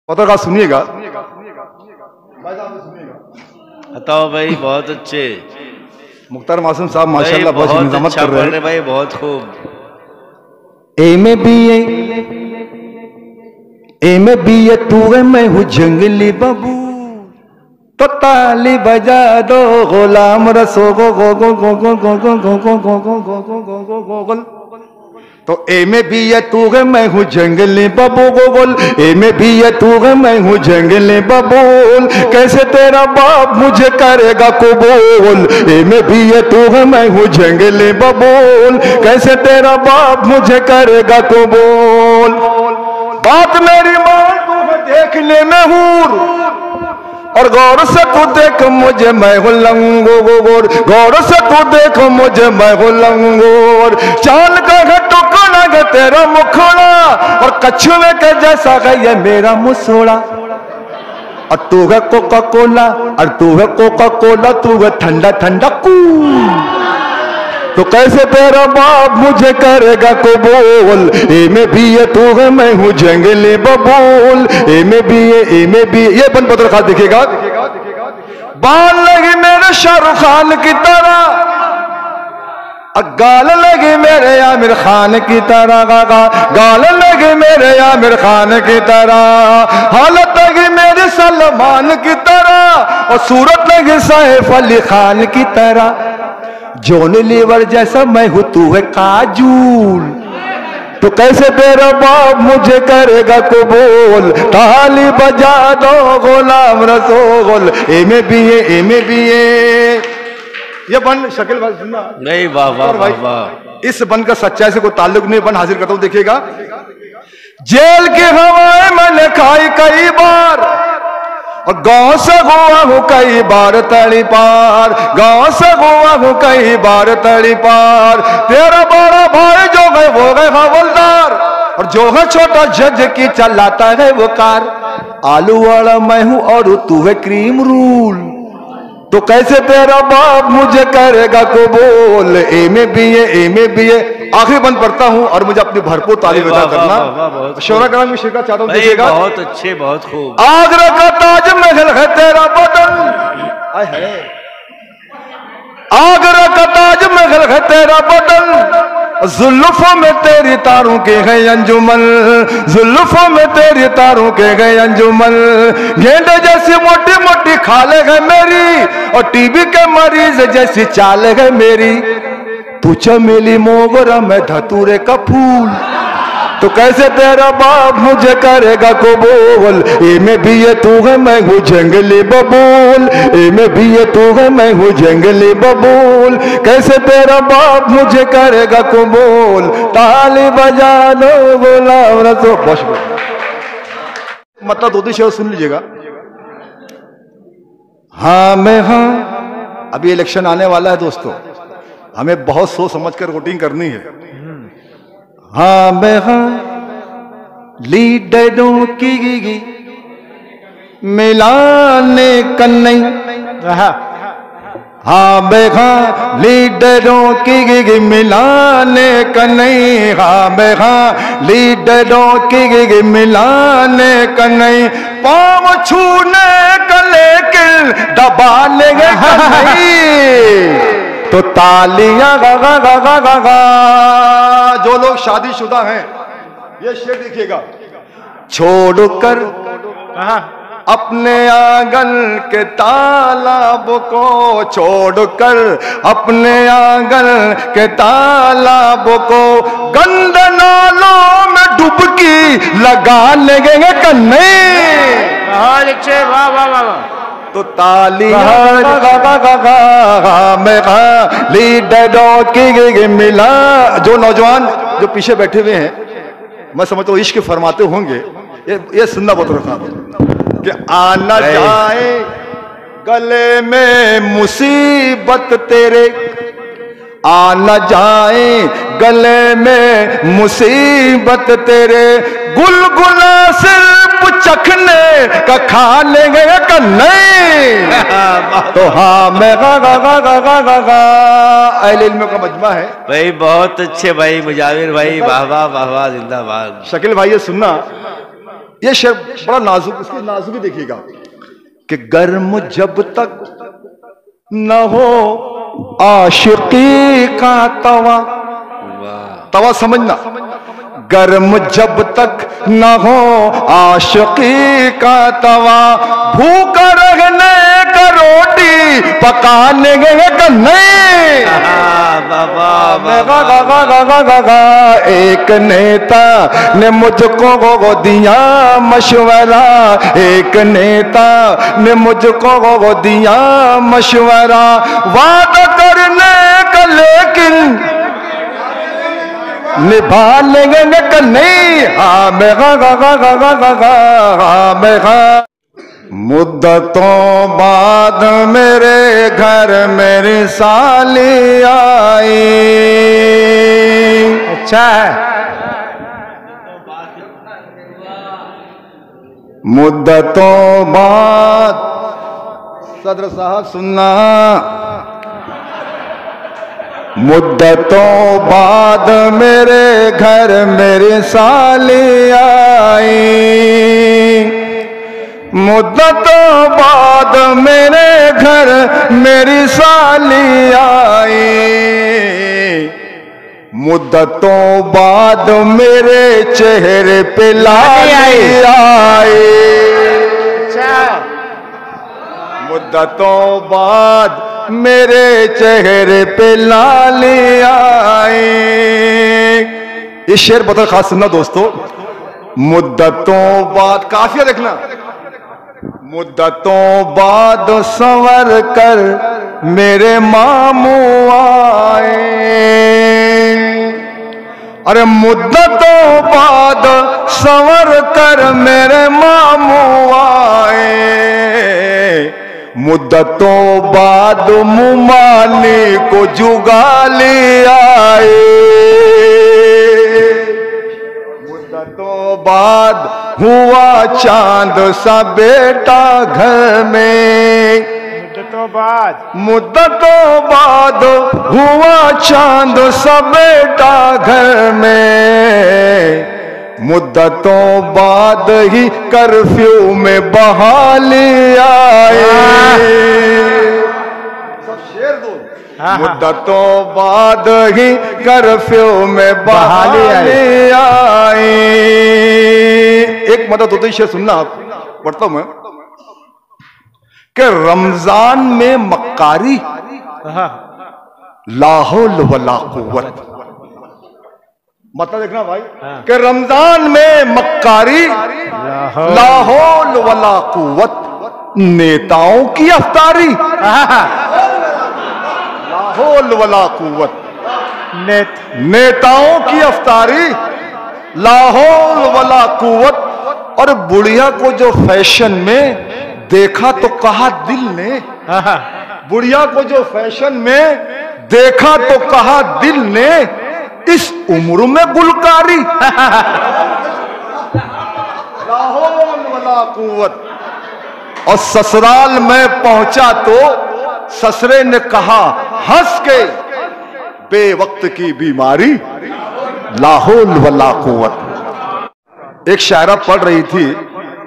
पत्रकार सुनिएगा। बताओ भाई, बहुत अच्छे। मुख्तार मासूम साहब माशाल्लाह बहुत निजामत कर रहे हैं भाई, बहुत खूब। एम बी ए तू है मैं हूँ जंगली बाबू, तो ताली बजा दो गुलाम रसो गो गो गो गो गो गो गो गो गो गो गो गो गो गो गो गो। तो ए में भी है तू है मैं हूँ जंगली बबू गोल, ए में भी है तू है मैं हूँ जंगली बबूल, कैसे तेरा बाप मुझे करेगा कबूल। ए में भी है तू है मैं हूँ जंगली बबूल, कैसे तेरा बाप मुझे करेगा कबूल। बात मेरी मान तू है देखने में हूर, और गौर से तू देख मुझे मैं हूँ लंगूर, गौर से तू देख मुझे मैं हूँ लंगूर। चांद का है टुकड़ा है तेरा मुखड़ा, और कछुए के जैसा है ये मेरा मुसोड़ा। और तू है कोका कोला, और तू है कोका कोला, तू है ठंडा ठंडा कूल, तो कैसे तेरा बाप मुझे करेगा कबूल। ए में भी है तू है मैं हूँ जंगली बबूल, ए में भी है, ए में भी। ये बन पत्र खास देखिएगा। बाल लगी मेरे शाहरुख खान की तरह, गाल लगी मेरे आमिर खान की तरह, गाल लगी मेरे आमिर खान की तरह, हालत लगी मेरे सलमान की तरह, और सूरत लगी सैफ अली खान की तरह। जॉन लीवर जैसा मैं हूं तू है काजूल, तो कैसे तेरा बाप मुझे करेगा कबूल। ताली बजा दो गुलाम रसूल, ए में भी है, ए में भी है। ये बन शकील भाई सुनना नहीं, वाह वाह वाह वाह। इस बन का सच्चाई से कोई ताल्लुक नहीं, बन हाजिर करता हूं देखिएगा। जेल की हवाएं मैंने खाई कई बार, और गांव से हुआ हूँ कई बार तड़ी पार, गांव से हुआ हूँ कई बार तड़ी पार। तेरा बड़ा भाई जो है वो है हवलदार, और जो है छोटा जज की चलाता है वो कार। आलू वाला मैं हूँ और तू है क्रीम रूल, तो कैसे तेरा बाप मुझे करेगा कबूल। ए में भी है, ए में भी है। आखिरी बंद पढ़ता हूं और मुझे अपनी भरपूर ताली अदा करना। शोरा कराम में शिरकत चाहता हूं देखिएगा। बहुत अच्छे, बहुत खूब। आगरा का ताजमहल है तेरा बदन, आगरा का ताजमहल है तेरा बदन, जुल्फों में तेरी तारों के है अंजुमन, जुल्फों में तेरी तारों के है अंजुमन। गेंडे जैसी मोटी मोटी खाले है मेरी, और टीबी के मरीज जैसी चाल है मेरी। तू चमेली मोगरा मैं धतूरे का फूल, तो कैसे तेरा बाप मुझे करेगा कबूल। ए में भी है तू है मैं हूँ जंगली बबूल, ए में भी है तू है मैं हूँ जंगली बबूल, कैसे तेरा बाप मुझे करेगा कबूल। ताली बजा दो गुलाम रसूल। बहुत मतलब दो शेर सुन लीजिएगा। हाँ मैं हाँ, अभी इलेक्शन आने वाला है दोस्तों, हमें बहुत सोच समझ कर वोटिंग करनी है। हाँ मैं हाँ लीडरों की मिलाने कन्नई, हाँ मैं हाँ लीडरों की मिलाने कन्नई, हाँ मैं हाँ लीडरों की मिलाने कन्नई। पाँव छूने का लेकिन दबाने कन्नई, तो तालियां गा गा गा गा गा गा। जो लोग शादीशुदा हैं ये शेर देखिएगा। छोड़कर अपने आंगन के तालाब को, छोड़कर अपने आंगन के तालाब को, गंदे नालों में डुबकी लगा लेंगे कन्ने। वाह वाह वाह। तो तालियां लीडरों की मिला। जो नौजवान जो पीछे बैठे हुए हैं, मैं समझता हूँ इश्क फरमाते होंगे, ये सुनना बहुत रखा कि आना जाए गले में मुसीबत तेरे, आना जाए गले में मुसीबत तेरे, गुलगुला सिर्फ चखने का खा लेंगे का नहीं। तो हाँ मैं गा गा गा गा गा गा गा। अहले इल्म का मजमा है भाई, बहुत अच्छे भाई मुजाविर भाई, वाह वाह वाह वाह, जिंदाबाद। शकील भाई ये सुनना ये शेर बड़ा नाजुक, इसकी नाजुकी देखिएगा कि गर्म जब तक न हो आशिकी का तवा, तवा समझना, गर्म जब तक न हो आशिकी का तवा, भूखा रहने का रोटी पकाने का नहीं। एक नेता ने मुझको दिया मशवरा, एक नेता ने मुझको दिया मशवरा, वादा करने का लेकिन निभा लेंगे कि नहीं। हाँ मैं मुद्दतों बाद मेरे घर मेरी साली आई। अच्छा है, मुद्दतों बाद, सदर साहब सुनना, मुद्दतों बाद मेरे घर मेरी साली आई, मुद्दतों बाद मेरे घर मेरी साली आई, मुद्दतों बाद मेरे चेहरे पे लाली आई। मुद्दतों बाद मेरे चेहरे पे लाली आई। ये शेर बहुत खास सुनना दोस्तों। मुद्दतों बाद, काफिया देखना, मुद्दतों बाद संवर कर मेरे मामू आए। अरे मुद्दतों बाद संवर कर मेरे मामू आए, मुद्दतों बाद मुमानी को जुगाली आए, मुद्दतों बाद हुआ चांद सा बेटा घर में, मुद्दतों बाद हुआ चांद सा बेटा घर में, मुद्दतों बाद ही कर्फ्यू में बहाली आए। सब शेर दो। मुद्दतों बाद ही कर्फ्यू में बहाली आए। एक मदद होती शेर सुनना, आप पढ़ता हूं मैं कि रमजान में मक्कारी ला हौल वला कुव्वत, मतलब देखना भाई कि रमजान में मक्कारी ला हौल वला कुव्वत, नेताओं की अफ्तारी ला हौल वला कुव्वत, नेताओं की अफ्तारी ला हौल वला कुव्वत। और बुढ़िया को जो फैशन में देखा तो कहा दिल ने, बुढ़िया को जो फैशन में देखा तो कहा दिल ने, इस उम्र में गुलकारी ला हौल वला कुव्वत। और ससुराल में पहुंचा तो ससुरे ने कहा हंस के, बेवक्त की बीमारी ला हौल वला कुव्वत। एक शायरा पढ़ रही थी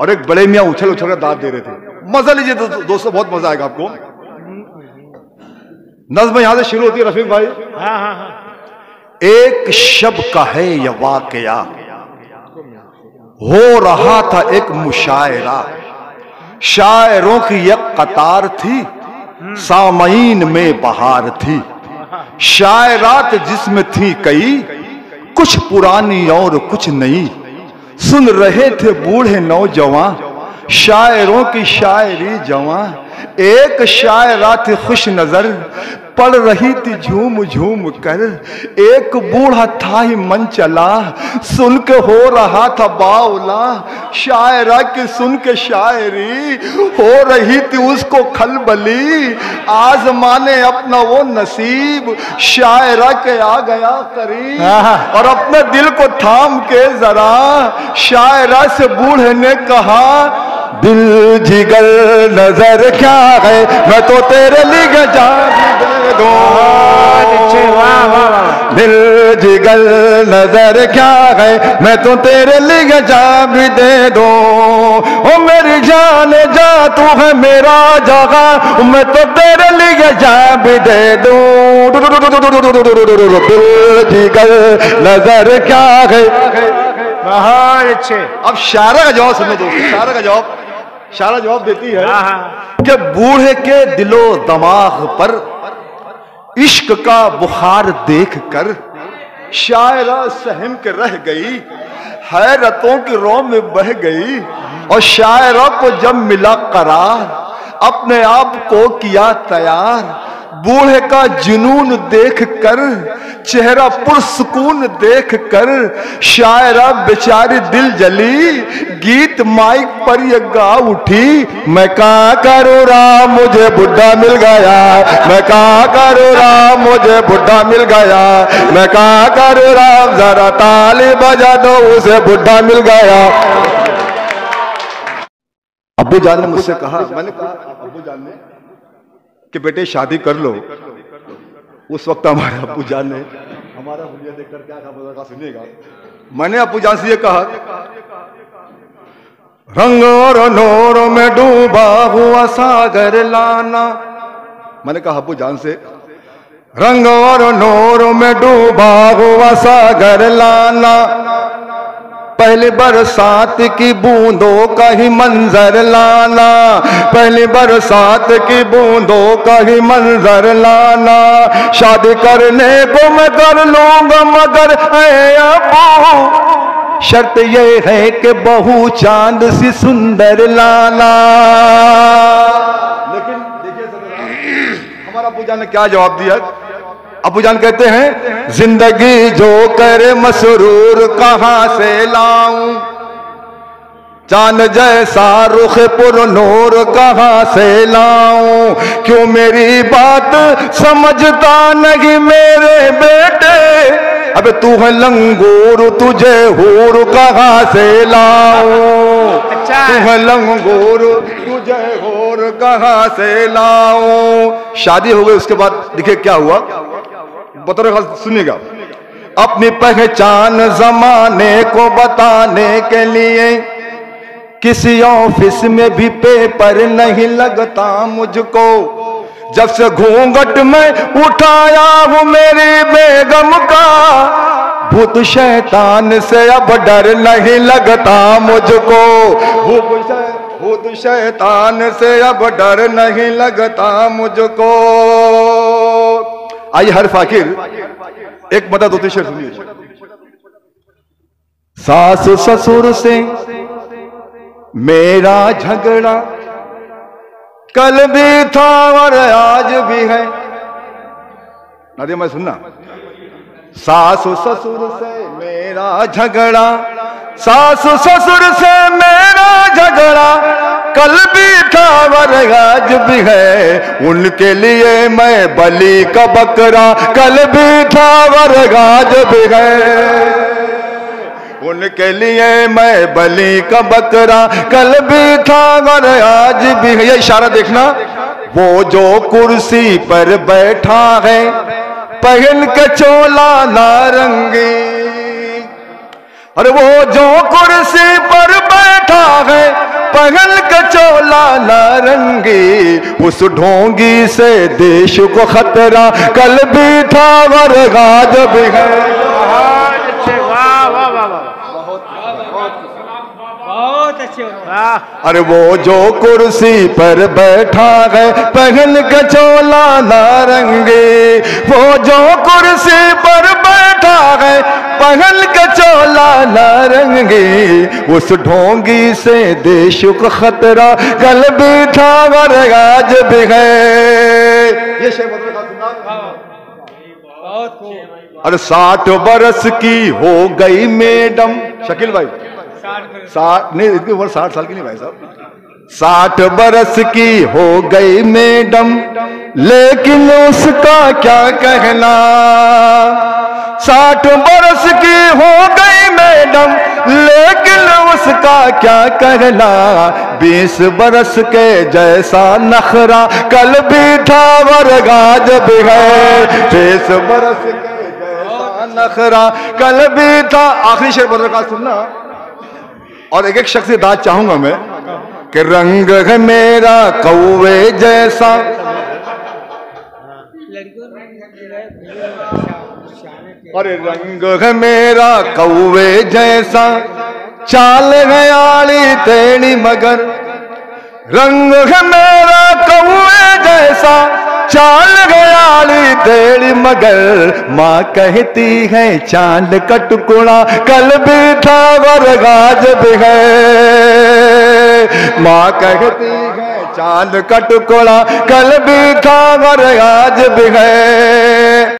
और एक बड़े मियां उछल उछल कर दाद दे रहे थे। मजा लीजिए दोस्तों, बहुत मजा आएगा आपको। नज़्म यहां से शुरू होती है रफीक भाई। एक शब का है यह वाकया, हो रहा था एक मुशायरा, शायरों की एक कतार थी, सामईन में बहार थी, शायरात जिसमें थी कई, कुछ पुरानी और कुछ नई, सुन रहे थे बूढ़े नौजवान, शायरों की शायरी जवां। एक शायरा थी खुश नजर, पढ़ रही थी झूम झूम कर, एक बूढ़ा था ही मन चला, सुन के हो रहा था बावला, शायरा की सुन के शायरी हो रही थी उसको खलबली, आजमाने अपना वो नसीब, शायरा के आ गया करीब, और अपने दिल को थाम के जरा शायरा से बूढ़े ने कहा, दिल जिगर नजर क्या है, मैं तो तेरे लिए जान दे दूं। दिल जिगर नजर क्या है, मैं तो तेरे लिए जान भी दे दूं। ओ मेरी जान जा, तू है मेरा जगह, मैं तो तेरे लिए जान भी दे दूं। दिल जिगर नजर क्या है। बहुत अच्छे। अब शायरा का जवाब सुनो दोस्तों, शायरा का जवाब, शायरा जवाब देती है कि बूढ़े के दिलो दिमाग पर इश्क का बुखार देख कर शायरा सहम के रह गई, हैरतों की रो में बह गई। और शायरा को जब मिला करार, अपने आप को किया तैयार। बूढ़े का जुनून देख कर, चेहरा पुरसुकून देख कर, शायरा बेचारी दिल जली, गीत माइक पर ये गा उठी। मैं कहाँ करूँ राम, मुझे बुढ़ा मिल गया, मैं कहाँ करूँ राम, मुझे बुढ़ा मिल गया, मैं कहाँ करूँ राम, जरा ताली बजा दो, उसे बुढ़ा मिल गया। अब्बू जान ने मुझसे कहा, मैंने कहा अब्बू जान ने कि बेटे शादी कर लो। उस वक्त हमारे अब्बू जान ने हमारा हुलिया देखकर क्या कहा सुनिएगा। मैंने अब्बू जान से ये कहा, रंग और नूर में डूबा हुआ सागर लाना। मैंने कहा अब्बू जान से, रंग और नूर में डूबा हुआ सागर लाना। पहली बरसात की बूंदों का ही मंजर लाना, पहली बरसात की बूंदों का ही मंजर लाना। शादी करने को मैं कर लूंगा मगर ऐ अब्बू, शर्त ये है कि बहू चांद सी सुंदर लाना। लेकिन देखिए हमारा अब्बू जान ने क्या जवाब दिया। अब्बू जान कहते हैं, जिंदगी जो करे मसरूर कहां से लाऊं, चांद जैसा रुख पुर नूर कहां से लाऊं। क्यों मेरी बात समझता नहीं मेरे बेटे, अबे तू है लंगूर, तुझे हूर कहां से लाऊं। तू है लंगूर, तुझे हूर कहां से लाऊं। शादी हो गई, उसके बाद देखिए क्या हुआ, बतौर सुनिएगा। अपनी पहचान जमाने को बताने के लिए किसी ऑफिस में भी पेपर नहीं लगता मुझको। जब से घूंघट में उठाया हूं मेरी बेगम का, भूत शैतान से अब डर नहीं लगता मुझको। भूत शैतान से अब डर नहीं लगता मुझको। आइए हर फाकिर एक मदद होती शेर सुनिए। सास ससुर से मेरा झगड़ा कल भी था और आज भी है। नादिया मैं सुनना, सास ससुर से मेरा झगड़ा, सास ससुर से मेरा झगड़ा कल भी था और आज भी है। उनके लिए मैं बलि का बकरा कल भी था और आज भी है। उनके लिए मैं बलि का बकरा कल भी था और आज भी है। ये इशारा देखना, वो जो कुर्सी पर बैठा है पहन के चोला नारंगी, और वो जो कुर्सी पर बैठा है पहन के चोला नारंगी, उस ढोंगी से देश को खतरा कल भी था और आज भी है। बहुत अच्छे। अरे वो जो कुर्सी पर बैठा है पहन के चोला नारंगी, वो जो कुर्सी पर बैठा है पहन के चोला नारंगी, उस ढोंगी से देश को खतरा कल भी था और आज भी है। ये शेर अरे 60 बरस की हो गई मैडम, शकील भाई 60 नहीं, इतनी उम्र 60 साल की नहीं भाई साहब, 60 बरस की हो गई मैडम, लेकिन उसका क्या कहना। 60 बरस की हो गई मैडम, लेकिन उसका क्या कहना, 20 बरस के जैसा नखरा, कल भी था और आज भी है। 20 बरस के जैसा नखरा, कल भी था। आखिरी शेर बोल रहा सुनना, और एक एक शख्स से दाद चाहूंगा मैं कि रंग है मेरा कौवे जैसा, अरे रंग है मेरा कौवे जैसा, चाल है आली तेरी मगर। रंग है मेरा कौवे जैसा, चाल है आली तेरी मगर। माँ कहती है चांद का टुकड़ा, कल भी था और आज भी है। माँ कहती है चांद का टुकड़ा, कल भी था और आज भी है।